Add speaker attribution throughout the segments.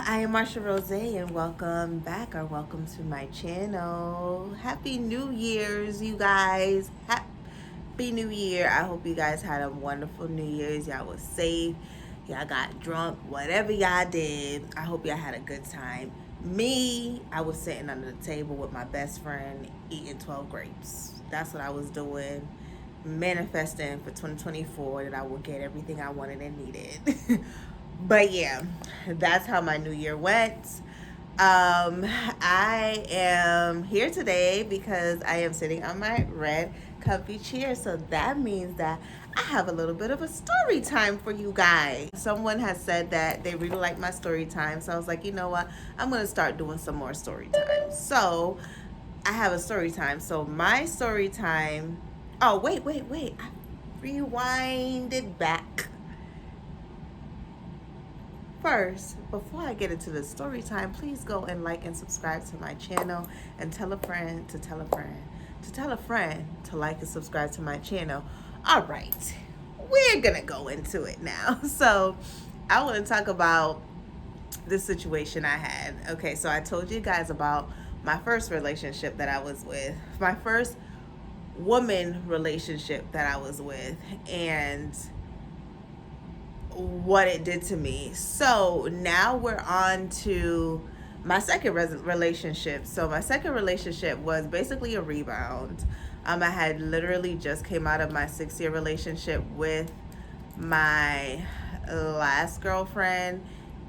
Speaker 1: I am Marsha Rose and welcome back or welcome to my channel. Happy New Year's, you guys. Happy New Year. I hope you guys had a wonderful New Year's. Y'all was safe. Y'all got drunk. Whatever y'all did, I hope y'all had a good time. Me, I was sitting under the table with my best friend eating 12 grapes. That's what I was doing, manifesting for 2024 that I would get everything I wanted and needed. But yeah, that's how my new year went. I am here today because I am sitting on my red comfy chair. So that means that I have a little bit of a story time for you guys. Someone has said that they really like my story time. So I was like, you know what? I'm going to start doing some more story time. So I have a story time. So my story time. Oh, wait. I rewinded back. First, before I get into the story time, please go and like and subscribe to my channel and tell a friend to tell a friend to tell a friend to like and subscribe to my channel. All right, we're gonna go into it now. So, I want to talk about this situation I had. Okay, so I told you guys about my first relationship that I was with, my first woman relationship that I was with, and what it did to me. So now we're on to my second relationship. So my second relationship was basically a rebound. I had literally just came out of my 6-year relationship with my last girlfriend,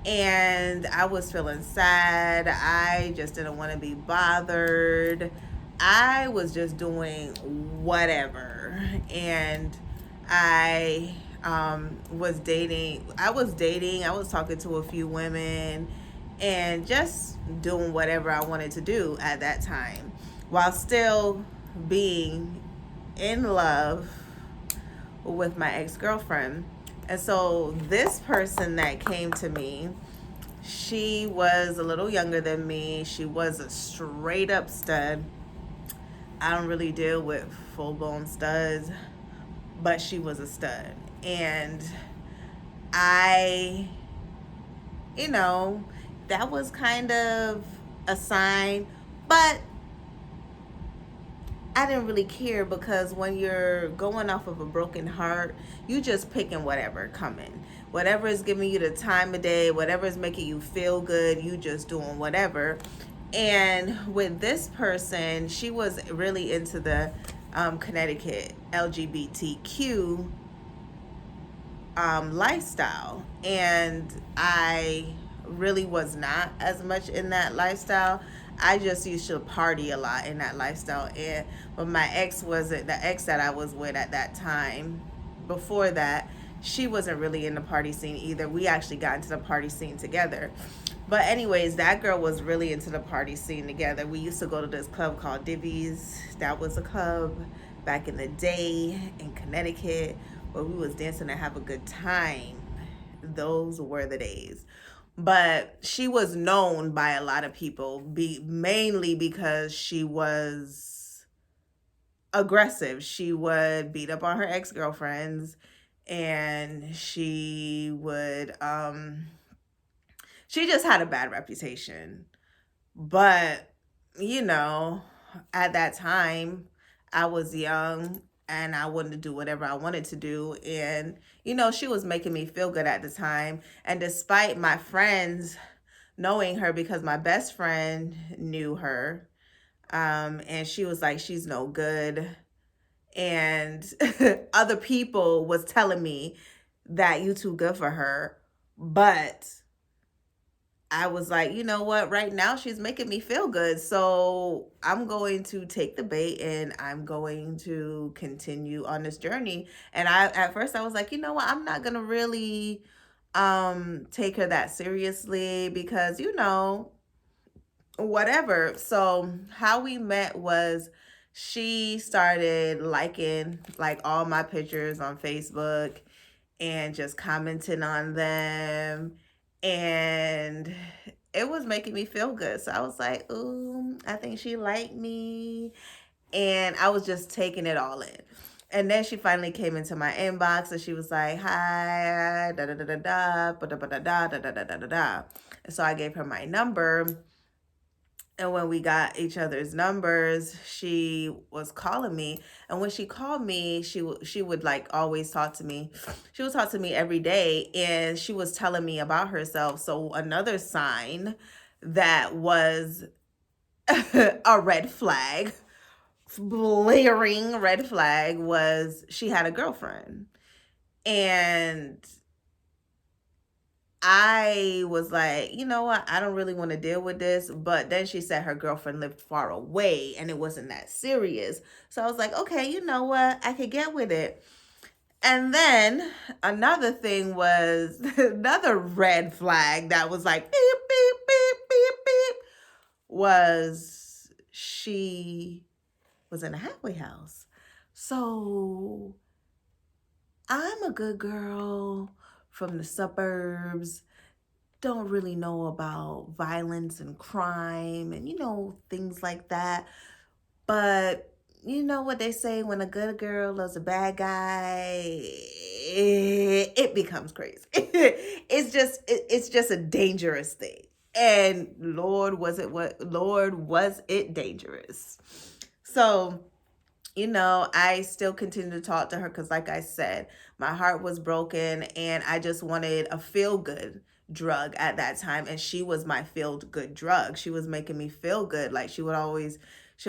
Speaker 1: and I was feeling sad. I just didn't want to be bothered. I was just doing whatever, and I was dating. I was talking to a few women and just doing whatever I wanted to do at that time while still being in love with my ex-girlfriend. And so this person that came to me, she was a little younger than me. She was a straight up stud. I don't really deal with full blown studs, but she was a stud. And I, you know, that was kind of a sign, but I didn't really care because when you're going off of a broken heart, you just picking whatever coming. Whatever is giving you the time of day, whatever is making you feel good, you just doing whatever. And with this person, she was really into the Connecticut LGBTQ lifestyle. And I really was not as much in that lifestyle. I just used to party a lot in that lifestyle. And but my ex wasn't the ex that I was with at that time. Before that, she wasn't really in the party scene either. We actually got into the party scene together. But anyways, that girl was really into the party scene together. We used to go to this club called Divvy's. That was a club back in the day in Connecticut where we was dancing and have a good time. Those were the days. But she was known by a lot of people, mainly because she was aggressive. She would beat up on her ex-girlfriends, and she just had a bad reputation. But, you know, at that time, I was young and I wanted to do whatever I wanted to do. And, she was making me feel good at the time. And despite my friends knowing her, because my best friend knew her, and she was like, she's no good. And other people was telling me that you too good for her. But I was like, you know what? Right now, she's making me feel good. So I'm going to take the bait and I'm going to continue on this journey. And at first I was like, you know what? I'm not going to really take her that seriously because, whatever. So how we met was she started liking like all my pictures on Facebook and just commenting on them, and it was making me feel good. So I was like, ooh, I think she liked me. And I was just taking it all in. And then she finally came into my inbox and she was like, "Hi, da da da da da, da da da da da da da da da da." And so I gave her my number. And when we got each other's numbers, she was calling me. And when she called me, she would like always talk to me. She would talk to me every day, and she was telling me about herself. So another sign that was a red flag, blaring red flag, was she had a girlfriend. And I was like, you know what? I don't really want to deal with this. But then she said her girlfriend lived far away and it wasn't that serious. So I was like, okay, you know what? I could get with it. And then another thing was another red flag that was like beep, beep, beep, beep, beep, was she was in a halfway house. So I'm a good girl from the suburbs, don't really know about violence and crime and, things like that. But you know what they say, when a good girl loves a bad guy, it becomes crazy. It's just a dangerous thing. And Lord, was it dangerous. So I still continue to talk to her because, like I said, my heart was broken and I just wanted a feel good drug at that time. And she was my feel good drug. She was making me feel good. Like she'll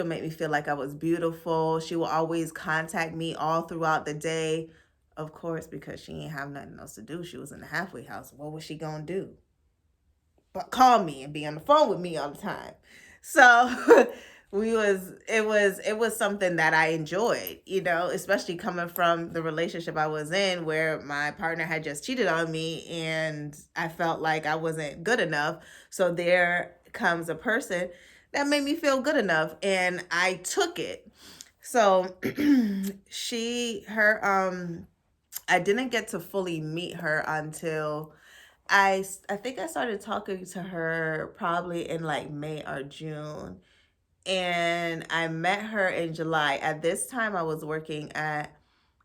Speaker 1: make me feel like I was beautiful. She will always contact me all throughout the day. Of course, because she ain't have nothing else to do. She was in the halfway house. What was she going to do? But call me and be on the phone with me all the time. So it was something that I enjoyed, especially coming from the relationship I was in where my partner had just cheated on me and I felt like I wasn't good enough. So there comes a person that made me feel good enough and I took it. So I didn't get to fully meet her until I think I started talking to her probably in like May or June. And I met her in July. At this time, I was working at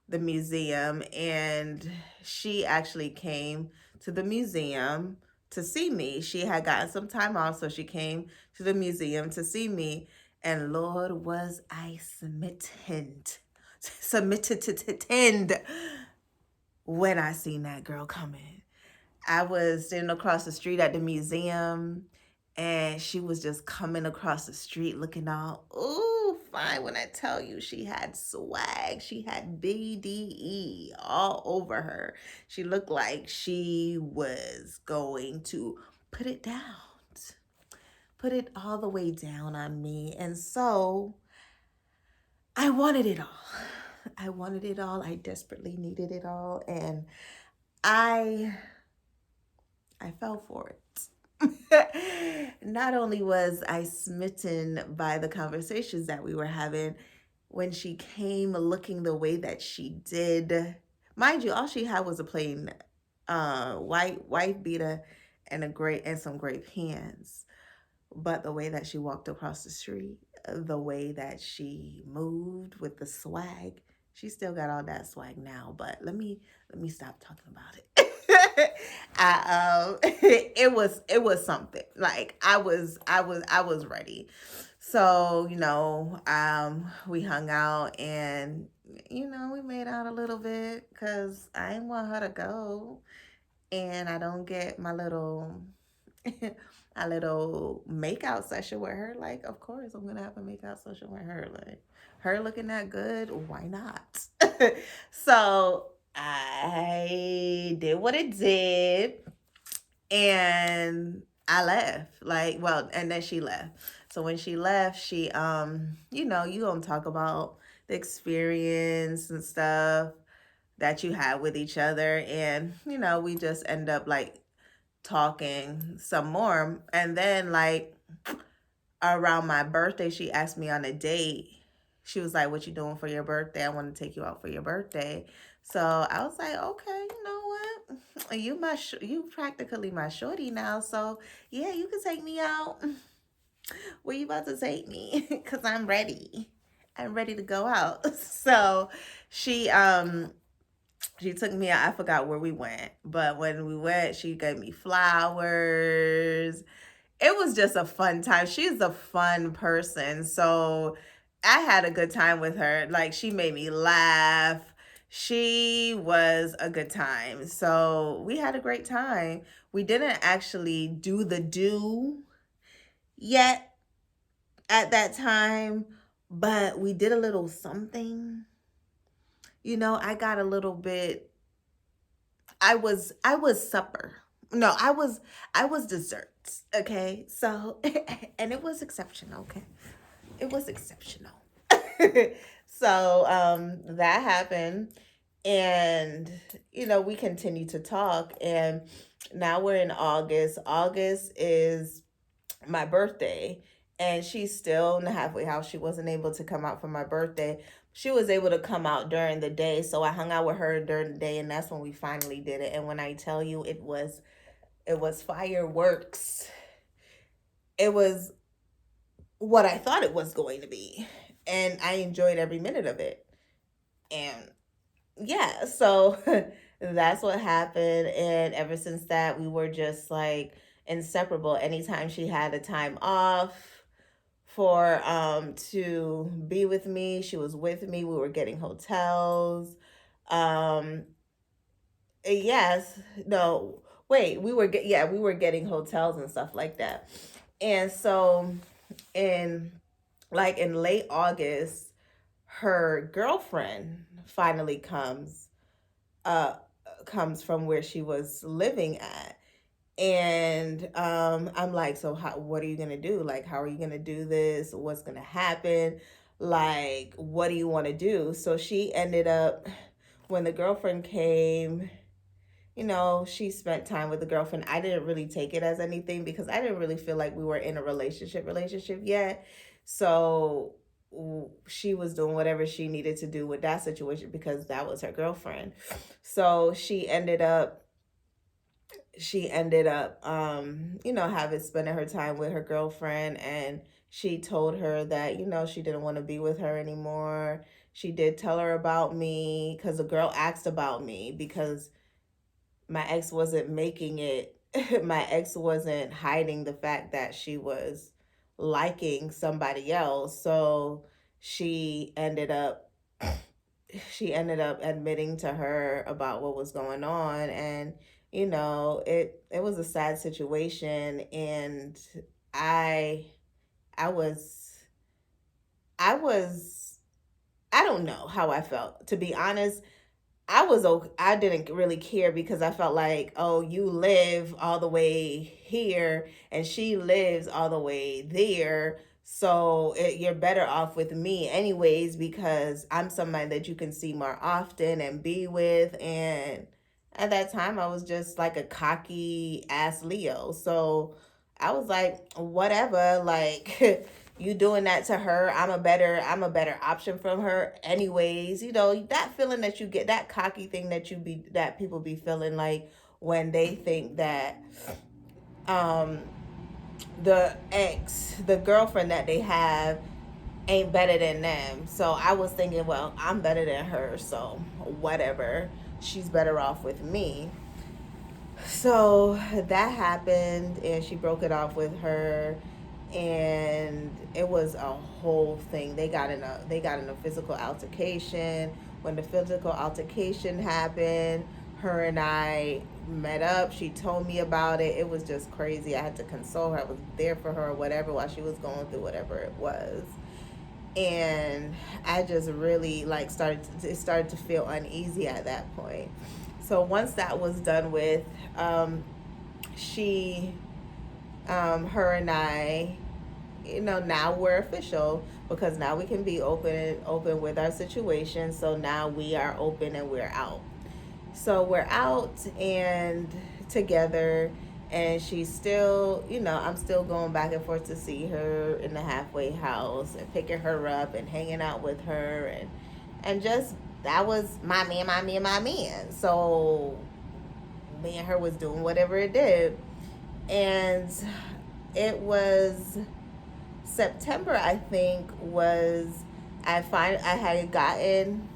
Speaker 1: the museum, and she actually came to the museum to see me. She had gotten some time off, so she came to the museum to see me. And Lord, was I submitted to tend when I seen that girl coming. I was sitting across the street at the museum and she was just coming across the street looking all, ooh, fine. When I tell you, she had swag. She had BDE all over her. She looked like she was going to put it down, put it all the way down on me. And so I wanted it all. I wanted it all. I desperately needed it all. And I I fell for it. Not only was I smitten by the conversations that we were having, when she came looking the way that she did, mind you, all she had was a plain white beater and some great pants. But the way that she walked across the street, the way that she moved with the swag, she still got all that swag now. But let me stop talking about it. It was something. Like I was ready. So we hung out and we made out a little bit because I didn't want her to go, and I don't get my little a little makeout session with her. Like, of course, I'm gonna have a makeout session with her. Like, her looking that good, why not? So I did what it did, and I left. Like, well, and then she left. So when she left, she you gonna talk about the experience and stuff that you had with each other, and we just end up like talking some more. And then, like, around my birthday, she asked me on a date. She was like, "What you doing for your birthday? I want to take you out for your birthday." So I was like, "Okay, you know what? You practically my shorty now. So yeah, you can take me out. Where you about to take me? Cause I'm ready." I'm ready to go out. So she took me out. I forgot where we went, but when we went, she gave me flowers. It was just a fun time. She's a fun person. So I had a good time with her. Like, she made me laugh. She was a good time. So we had a great time. We didn't actually do the do yet at that time, but we did a little something. I got a little bit. I was supper. No, I was desserts. Okay, so and it was exceptional. Okay, it was exceptional. So that happened, and we continued to talk, and now we're in August. August is my birthday, and she's still in the halfway house. She wasn't able to come out for my birthday. She was able to come out during the day, so I hung out with her during the day, and that's when we finally did it. And when I tell you, it was fireworks. It was what I thought it was going to be, and I enjoyed every minute of it. And yeah, so that's what happened. And ever since that, we were just like inseparable. Anytime she had a time off for to be with me, she was with me. We were getting hotels. um yes, no, wait, we were getting hotels and stuff like that. And so in in late August, her girlfriend finally uh comes from where she was living at. And I'm like, so what are you gonna do? Like, how are you gonna do this? What's gonna happen? Like, what do you want to do? So she ended up, when the girlfriend came, she spent time with the girlfriend. I didn't really take it as anything because I didn't really feel like we were in a relationship yet. So she was doing whatever she needed to do with that situation because that was her girlfriend. So she ended up having spending her time with her girlfriend, and she told her that she didn't want to be with her anymore. She did tell her about me because the girl asked about me because my ex wasn't making it. My ex wasn't hiding the fact that she was liking somebody else. So she ended up she ended up admitting to her about what was going on. And it was a sad situation. And i i was i was I don't know how I felt, to be honest. I didn't really care because I felt like, oh, you live all the way here and she lives all the way there. So you're better off with me anyways because I'm somebody that you can see more often and be with. And at that time, I was just like a cocky ass Leo. So I was like, whatever, like you doing that to her, I'm a better option from her anyways. That feeling that you get, that cocky thing that people be feeling like when they think that um the girlfriend that they have ain't better than them. So I was thinking, well, I'm better than her, so whatever, she's better off with me. So that happened, and she broke it off with her, and it was a whole thing. They got in a physical altercation. When the physical altercation happened, her and I met up. She told me about it. It was just crazy. I had to console her. I was there for her, or whatever, while she was going through whatever it was. And I just really like started to feel uneasy at that point. So once that was done with, she her and I, now we're official because now we can be open with our situation. So now we are open and we're out. So we're out and together, and she's still, I'm still going back and forth to see her in the halfway house and picking her up and hanging out with her, and just that was my man. So me and her was doing whatever it did. And it was September, I think, was I had gotten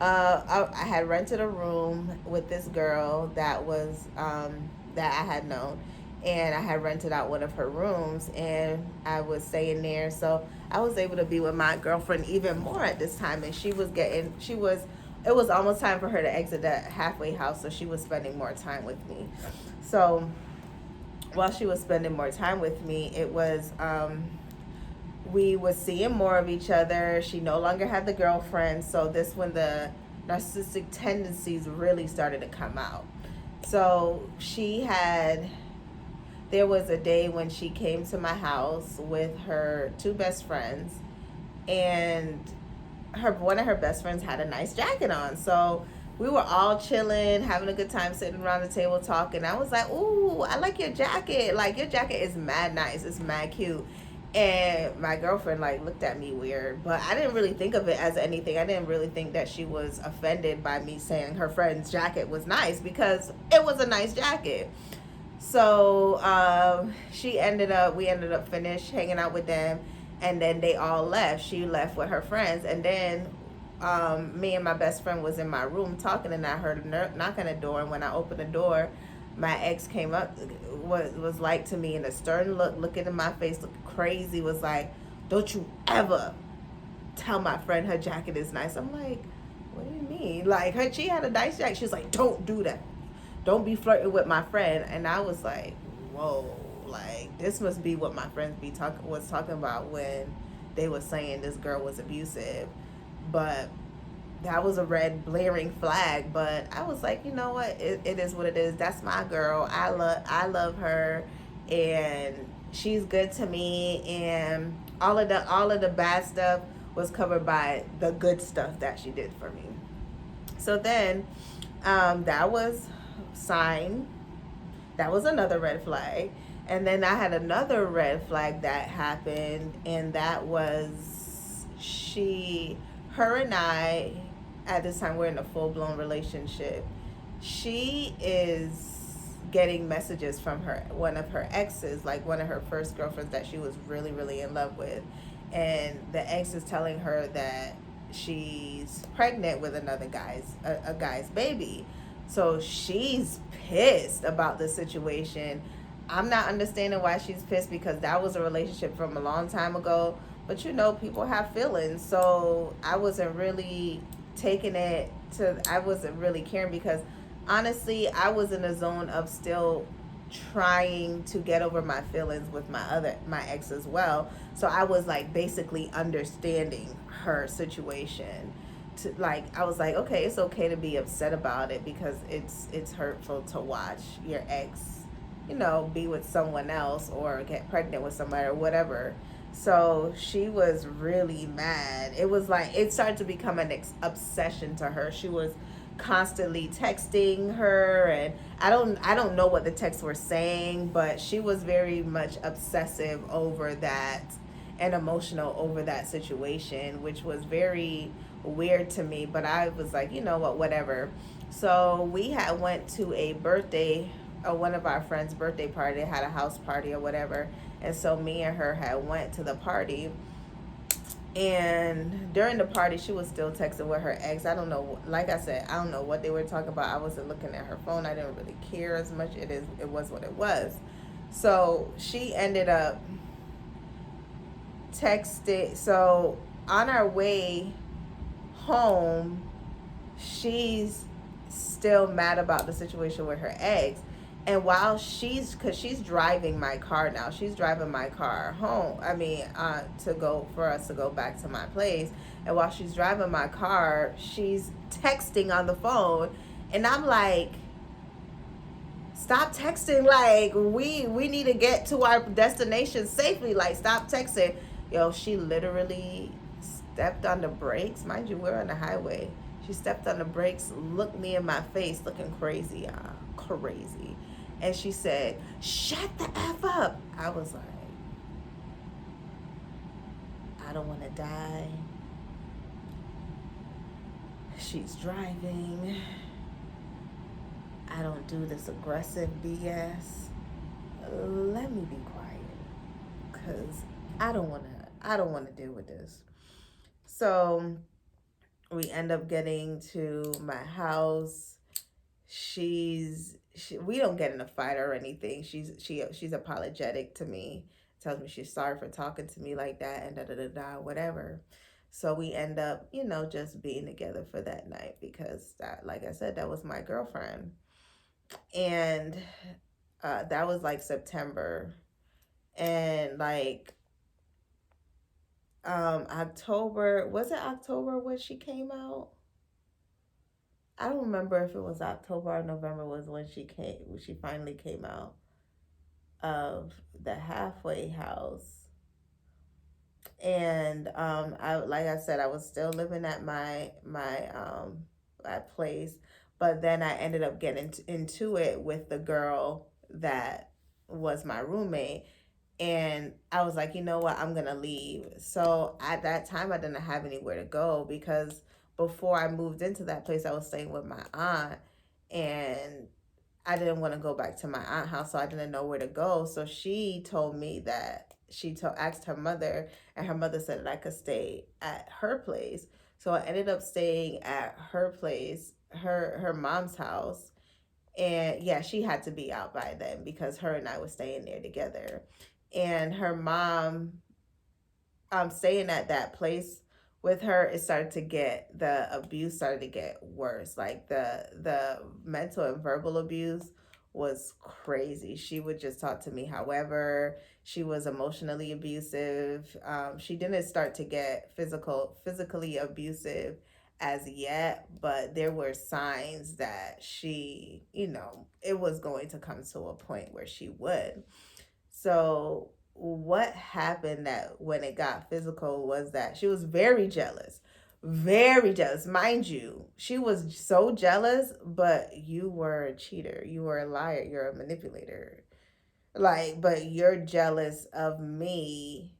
Speaker 1: I had rented a room with this girl that was that I had known, and I had rented out one of her rooms, and I was staying there. So I was able to be with my girlfriend even more at this time, and she was it was almost time for her to exit that halfway house, so she was spending more time with me. So while she was spending more time with me, it was we was seeing more of each other. She no longer had the girlfriend, so this when the narcissistic tendencies really started to come out. So there was a day when she came to my house with her two best friends, and one of her best friends had a nice jacket on. So we were all chilling, having a good time, sitting around the table talking. I was like, "Ooh, I like your jacket. Like your jacket is mad nice. It's mad cute." And my girlfriend like looked at me weird, but I didn't really think of it as anything. I didn't really think that she was offended by me saying her friend's jacket was nice, because it was a nice jacket. So we ended up finished hanging out with them, and then they all left. She left with her friends, and then me and my best friend was in my room talking, and I heard a knock on the door. And when I opened the door, my ex came up, was like to me in a stern look, looking in my face, looking crazy, was like, "Don't you ever tell my friend her jacket is nice." I'm like, "What do you mean?" Like she had a nice jacket. She was like, "Don't do that. Don't be flirting with my friend." And I was like, "Whoa, like this must be what my friends was talking about when they were saying this girl was abusive." But that was a red blaring flag. But I was like, you know what, it is what it is. That's my girl. I love her, and she's good to me, and all of the bad stuff was covered by the good stuff that she did for me. So then that was sign. That was another red flag. And then I had another red flag that happened, and that was her and I, at this time, we're in a full blown relationship. She is getting messages from one of her exes, like one of her first girlfriends that she was really, really in love with. And the ex is telling her that she's pregnant with another a guy's baby. So she's pissed about the situation. I'm not understanding why she's pissed, because that was a relationship from a long time ago. But people have feelings. So I wasn't really I wasn't really caring, because honestly, I was in a zone of still trying to get over my feelings with my ex as well. So I was like basically understanding her situation. I was like, okay, it's okay to be upset about it, because it's hurtful to watch your ex, be with someone else or get pregnant with somebody or whatever. So she was really mad. It was like it started to become an obsession to her. She was constantly texting her, and I don't know what the texts were saying, but she was very much obsessive over that and emotional over that situation, which was very weird to me. But I was like, you know what, whatever. So we had went to a birthday, one of our friends' birthday party. They had a house party or whatever, and so me and her had went to the party. And during the party, she was still texting with her ex. I don't know, like I said, I don't know what they were talking about. I wasn't looking at her phone. I didn't really care as much. It was what it was. So she ended up texting. So on our way home, she's still mad about the situation with her ex. And while because she's driving my car now, she's driving my car home. I mean, for us to go back to my place. And while she's driving my car, she's texting on the phone, and I'm like, stop texting. Like we need to get to our destination safely. Like stop texting. Yo, she literally stepped on the brakes. Mind you, we're on the highway. She stepped on the brakes, looked me in my face, looking crazy, crazy. And she said, "Shut the F up." I was like, I don't want to die. She's driving. I don't do this aggressive BS. Let me be quiet, because I don't want to deal with this. So we end up getting to my house. We don't get in a fight or anything. She's apologetic to me, tells me she's sorry for talking to me like that, and da da da da whatever. So we end up, just being together for that night because that, like I said, that was my girlfriend. And that was like September. And like October, was it October when she came out? I don't remember if it was October or November was when she finally came out of the halfway house. And I, like I said, I was still living at my place, but then I ended up getting into it with the girl that was my roommate. And I was like, you know what, I'm gonna leave. So at that time, I didn't have anywhere to go because before I moved into that place, I was staying with my aunt, and I didn't want to go back to my aunt's house, so I didn't know where to go. So she told me that asked her mother, and her mother said that I could stay at her place. So I ended up staying at her place, her mom's house, and yeah, she had to be out by then because her and I were staying there together. And her mom, staying at that place with her, the abuse started to get worse. Like the mental and verbal abuse was crazy. She would just talk to me however. She was emotionally abusive. She didn't start to get physically abusive as yet, but there were signs that it was going to come to a point where she would. So what happened that when it got physical was that she was very jealous. Very jealous. Mind you, she was so jealous, but you were a cheater. You were a liar. You're a manipulator. Like, but you're jealous of me,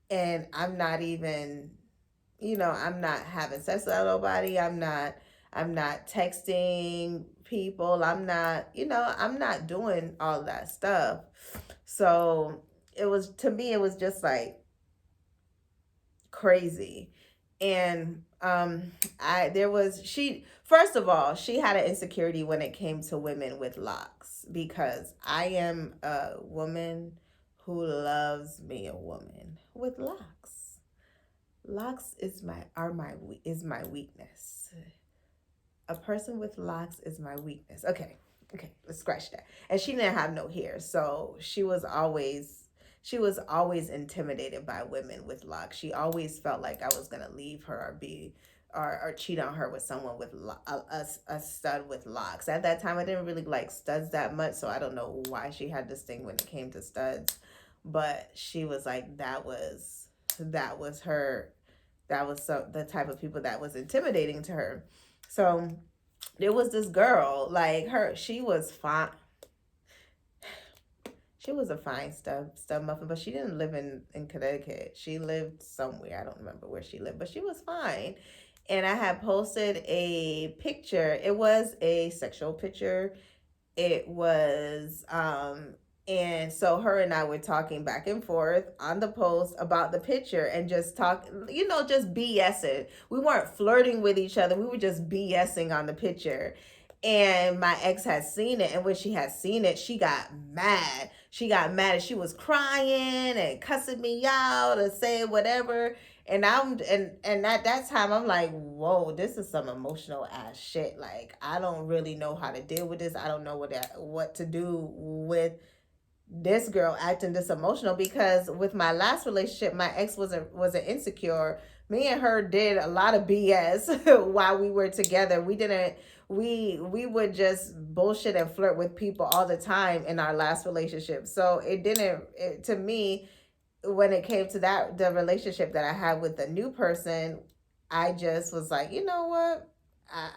Speaker 1: and I'm not even, I'm not having sex with nobody. I'm not texting people. I'm not doing all that stuff. So to me, it was just like crazy. And I there was she first of all, she had an insecurity when it came to women with locks because I am a woman who loves me a woman with locks. Locks is my weakness. A person with locks is my weakness. Okay, let's scratch that. And she didn't have no hair, so she was always intimidated by women with locks. She always felt like I was gonna leave her or cheat on her with someone with a stud with locks. At that time, I didn't really like studs that much, so I don't know why she had this thing when it came to studs. But she was like that was her that was the type of people that was intimidating to her. So there was this girl, like her, she was a fine stub muffin, but she didn't live in Connecticut. She lived somewhere. I don't remember where she lived, but she was fine. And I had posted a picture. It was a sexual picture. It was and so her and I were talking back and forth on the post about the picture and just just BSing. We weren't flirting with each other. We were just BSing on the picture. And my ex had seen it, and when she had seen it, she got mad. She got mad, and she was crying and cussing me out and saying whatever. And at that time I'm like, whoa, this is some emotional ass shit. Like, I don't really know how to deal with this. I don't know what to do with this girl acting this emotional, because with my last relationship, my ex was an insecure. Me and her did a lot of BS while we were together. We didn't we would just bullshit and flirt with people all the time in our last relationship. So to me, when it came to the relationship that I had with the new person, I just was like, you know what?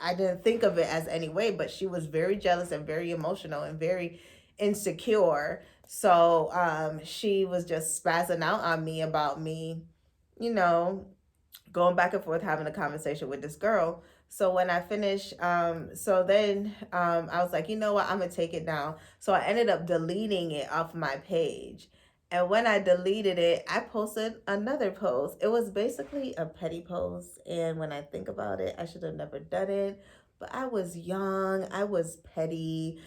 Speaker 1: I didn't think of it as any way, but she was very jealous and very emotional and very insecure. So she was just spazzing out on me about me, you know, going back and forth having a conversation with this girl. So when I finished, so then I was like, you know what, I'm gonna take it down. So I ended up deleting it off my page. And when I deleted it, I posted another post. It was basically a petty post. And when I think about it, I should have never done it. But I was young, I was petty,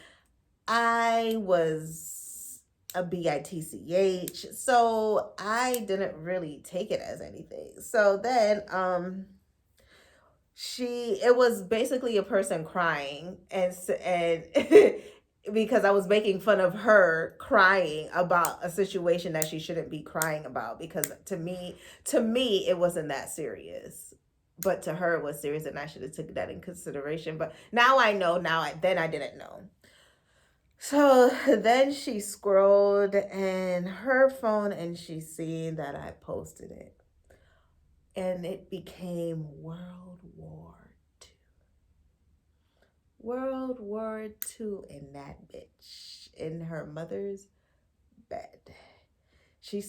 Speaker 1: I was a bitch. So I didn't really take it as anything. So then it was basically a person crying, and because I was making fun of her crying about a situation that she shouldn't be crying about, because to me it wasn't that serious, but to her it was serious, and I should have took that in consideration. But now I know. Then I didn't know. So then she scrolled in her phone and she seen that I posted it, and it became World War II. World War II in that bitch, in her mother's bed. She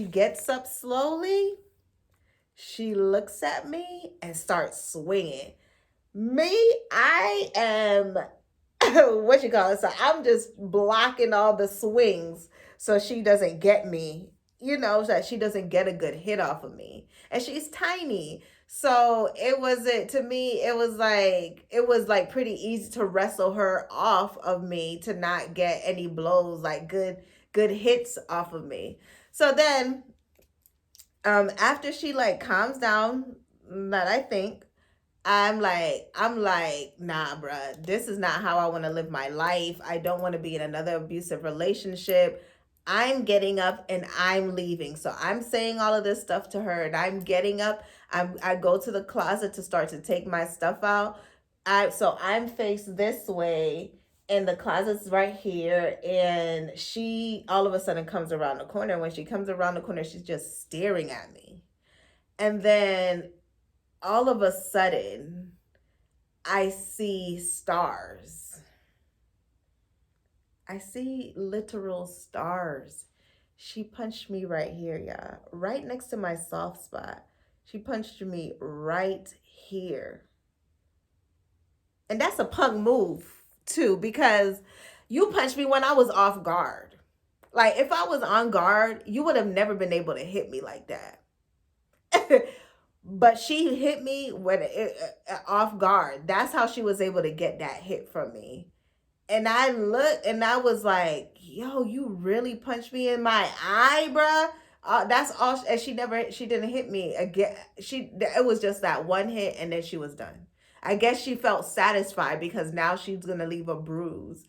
Speaker 1: gets up slowly, she looks at me and starts swinging. Me, I am what you call it. So I'm just blocking all the swings so she doesn't get me, so that she doesn't get a good hit off of me. And she's tiny. So to me, it was like pretty easy to wrestle her off of me, to not get any blows, like good hits off of me. So then after she like calms down, that I think, I'm like, nah, bruh, this is not how I want to live my life. I don't want to be in another abusive relationship. I'm getting up and I'm leaving. So I'm saying all of this stuff to her, and I'm getting up. I go to the closet to start to take my stuff out. I'm faced this way, and the closet's right here. And she all of a sudden comes around the corner. When she comes around the corner, she's just staring at me. And then all of a sudden, I see stars. I see literal stars. She punched me right here, y'all. Right next to my soft spot. She punched me right here. And that's a punk move, too, because you punched me when I was off guard. Like, if I was on guard, you would have never been able to hit me like that. But she hit me off guard. That's how she was able to get that hit from me. And I looked and I was like, yo, you really punched me in my eye, bruh. That's all. And she didn't hit me again. It was just that one hit, and then she was done. I guess she felt satisfied because now she's gonna leave a bruise.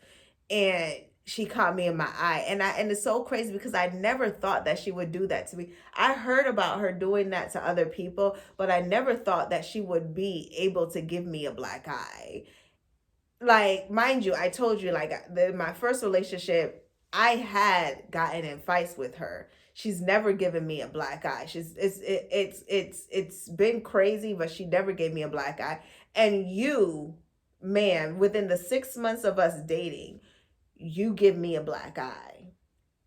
Speaker 1: And she caught me in my eye, and it's so crazy because I never thought that she would do that to me. I heard about her doing that to other people, but I never thought that she would be able to give me a black eye. Like, mind you, I told you, like, my first relationship, I had gotten in fights with her. She's never given me a black eye. It's been crazy, but she never gave me a black eye. And you, man, within the 6 months of us dating, you give me a black eye.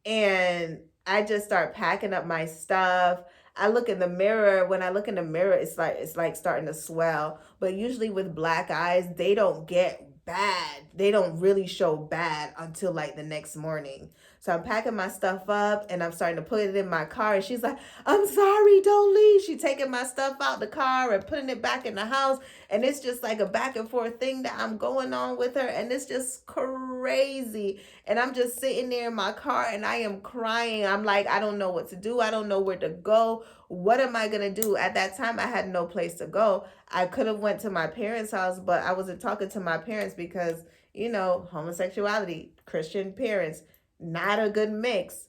Speaker 1: And I just start packing up my stuff. I look in the mirror. When I look in the mirror, it's like starting to swell. But usually with black eyes, they don't get bad. They don't really show bad until like the next morning. So I'm packing my stuff up and I'm starting to put it in my car. And she's like, I'm sorry, don't leave. She's taking my stuff out the car and putting it back in the house. And it's just like a back and forth thing that I'm going on with her. And it's just crazy. And I'm just sitting there in my car and I am crying. I'm like, I don't know what to do. I don't know where to go. What am I going to do? At that time, I had no place to go. I could have went to my parents' house, but I wasn't talking to my parents because, homosexuality, Christian parents, not a good mix.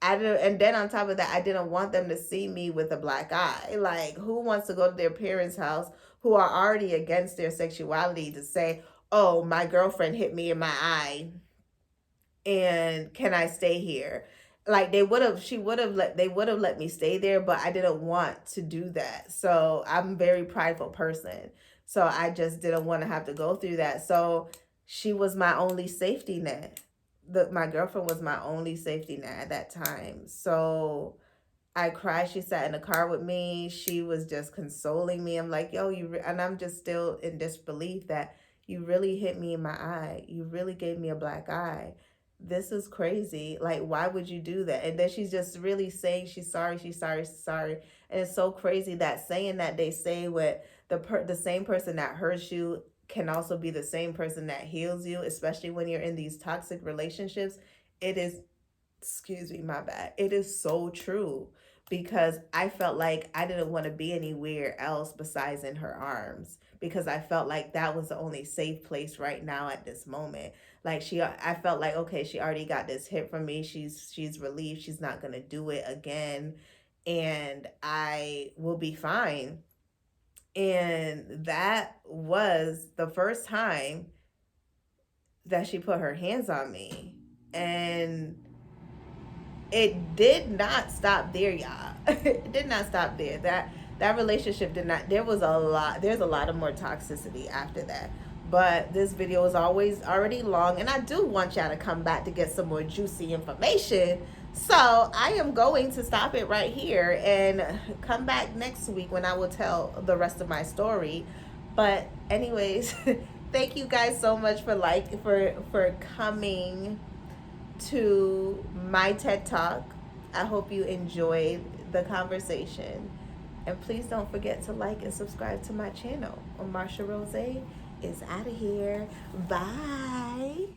Speaker 1: And then on top of that, I didn't want them to see me with a black eye. Like, who wants to go to their parents' house who are already against their sexuality to say, oh, my girlfriend hit me in my eye, and can I stay here? Like, they would have let me stay there, but I didn't want to do that. So I'm a very prideful person. So I just didn't want to have to go through that. So she was my only safety net. My girlfriend was my only safety net at that time. So I cried. She sat in the car with me. She was just consoling me. I'm like, yo, and I'm just still in disbelief that you really hit me in my eye. You really gave me a black eye. this is crazy. Like, why would you do that? And then she's just really saying she's sorry, she's sorry, she's sorry. And it's so crazy that saying that they say what the same person that hurts you can also be the same person that heals you, especially when you're in these toxic relationships. It is, excuse me, my bad. It is so true because I felt like I didn't want to be anywhere else besides in her arms because I felt like that was the only safe place right now at this moment. Like I felt like okay, she already got this hit from me. She's relieved. She's not gonna do it again, and I will be fine. And that was the first time that she put her hands on me, and it did not stop there, y'all. It did not stop there. That relationship did not. There was a lot. There's a lot of more toxicity after that. But this video is always already long, and I do want y'all to come back to get some more juicy information. So I am going to stop it right here and come back next week when I will tell the rest of my story. But anyways, thank you guys so much for coming to my TED Talk. I hope you enjoyed the conversation. And please don't forget to like and subscribe to my channel. Marsha Rose is out of here. Bye.